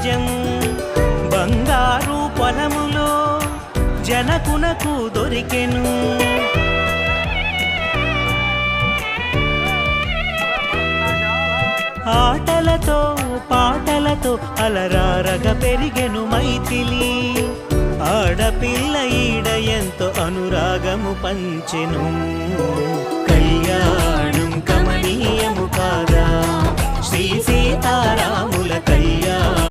నిజం. బంగారు పొలములో జనకునకు దొరికెను. ఆటలతో పాటలతో అలరారగా పెరిగెను మైథిలి. ఆడపిల్ల ఈడ ఎంతో అనురాగము పంచెను. కళ్యాణం కమనీయము కాదా శ్రీ సీతారాముల కళ్యాణం.